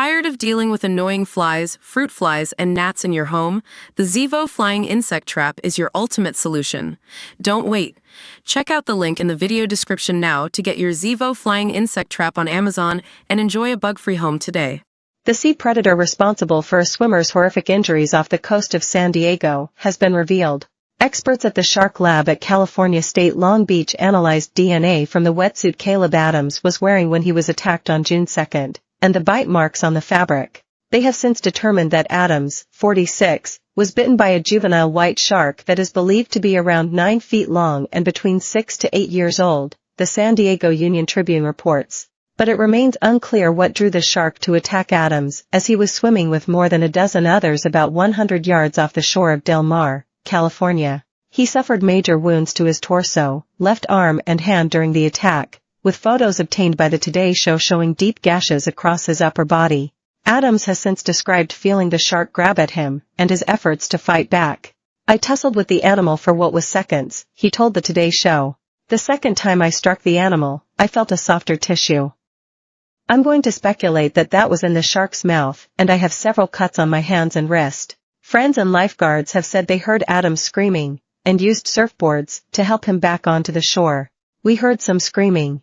Tired of dealing with annoying flies, fruit flies, and gnats in your home? The Zevo Flying Insect Trap is your ultimate solution. Don't wait. Check out the link in the video description now to get your Zevo Flying Insect Trap on Amazon and enjoy a bug-free home today. The sea predator responsible for a swimmer's horrific injuries off the coast of San Diego has been revealed. Experts at the Shark Lab at California State Long Beach analyzed DNA from the wetsuit Caleb Adams was wearing when he was attacked on June 2nd. And the bite marks on the fabric. They have since determined that Adams, 46, was bitten by a juvenile white shark that is believed to be around 9 feet long and between 6 to 8 years old, the San Diego Union-Tribune reports. But it remains unclear what drew the shark to attack Adams, as he was swimming with more than a dozen others about 100 yards off the shore of Del Mar, California. He suffered major wounds to his torso, left arm and hand during the attack, with photos obtained by the Today Show showing deep gashes across his upper body. Adams has since described feeling the shark grab at him, and his efforts to fight back. "I tussled with the animal for what was seconds," he told the Today Show. "The second time I struck the animal, I felt a softer tissue. I'm going to speculate that was in the shark's mouth, and I have several cuts on my hands and wrist." Friends and lifeguards have said they heard Adams screaming, and used surfboards to help him back onto the shore. "We heard some screaming.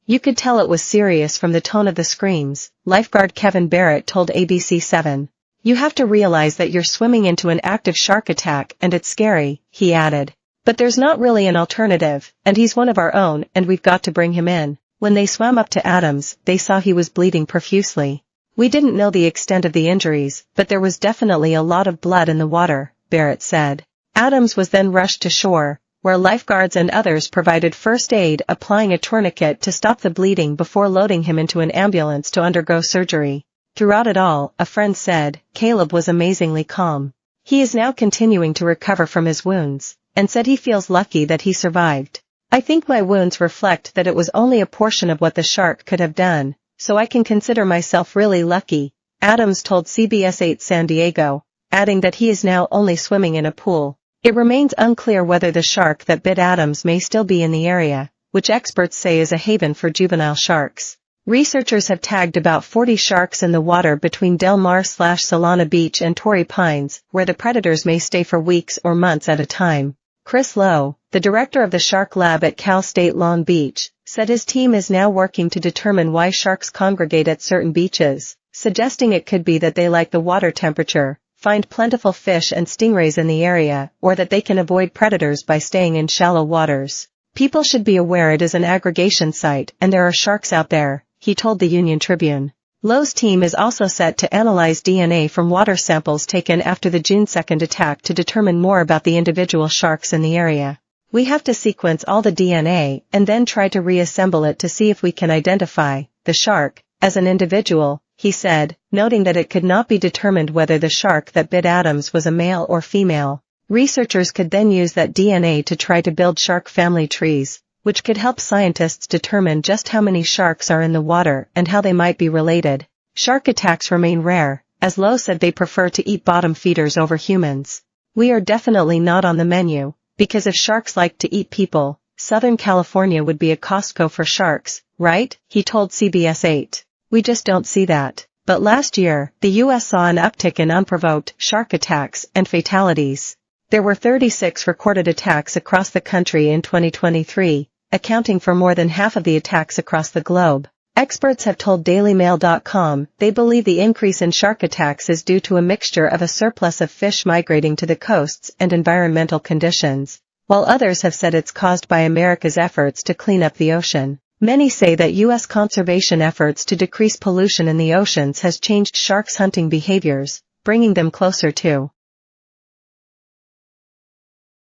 You could tell it was serious from the tone of the screams," lifeguard Kevin Barrett told ABC7. "You have to realize that you're swimming into an active shark attack and it's scary," he added. "But there's not really an alternative, and he's one of our own and we've got to bring him in." When they swam up to Adams, they saw he was bleeding profusely. "We didn't know the extent of the injuries, but there was definitely a lot of blood in the water," Barrett said. Adams was then rushed to shore, where lifeguards and others provided first aid, applying a tourniquet to stop the bleeding before loading him into an ambulance to undergo surgery. Throughout it all, a friend said, Caleb was amazingly calm. He is now continuing to recover from his wounds, and said he feels lucky that he survived. "I think my wounds reflect that it was only a portion of what the shark could have done, so I can consider myself really lucky," Adams told CBS 8 San Diego, adding that he is now only swimming in a pool. It remains unclear whether the shark that bit Adams may still be in the area, which experts say is a haven for juvenile sharks. Researchers have tagged about 40 sharks in the water between Del Mar/Solana Beach and Torrey Pines, where the predators may stay for weeks or months at a time. Chris Lowe, the director of the Shark Lab at Cal State Long Beach, said his team is now working to determine why sharks congregate at certain beaches, suggesting it could be that they like the water temperature, find plentiful fish and stingrays in the area, or that they can avoid predators by staying in shallow waters. "People should be aware it is an aggregation site and there are sharks out there," he told the Union-Tribune. Lowe's team is also set to analyze DNA from water samples taken after the June 2nd attack to determine more about the individual sharks in the area. "We have to sequence all the DNA and then try to reassemble it to see if we can identify the shark as an individual," he said, noting that it could not be determined whether the shark that bit Adams was a male or female. Researchers could then use that DNA to try to build shark family trees, which could help scientists determine just how many sharks are in the water and how they might be related. Shark attacks remain rare, as Lowe said they prefer to eat bottom feeders over humans. "We are definitely not on the menu, because if sharks like to eat people, Southern California would be a Costco for sharks, right?" he told CBS 8. "We just don't see that." But last year, the U.S. saw an uptick in unprovoked shark attacks and fatalities. There were 36 recorded attacks across the country in 2023, accounting for more than half of the attacks across the globe. Experts have told DailyMail.com they believe the increase in shark attacks is due to a mixture of a surplus of fish migrating to the coasts and environmental conditions, while others have said it's caused by America's efforts to clean up the ocean. Many say that U.S. conservation efforts to decrease pollution in the oceans has changed sharks' hunting behaviors, bringing them closer to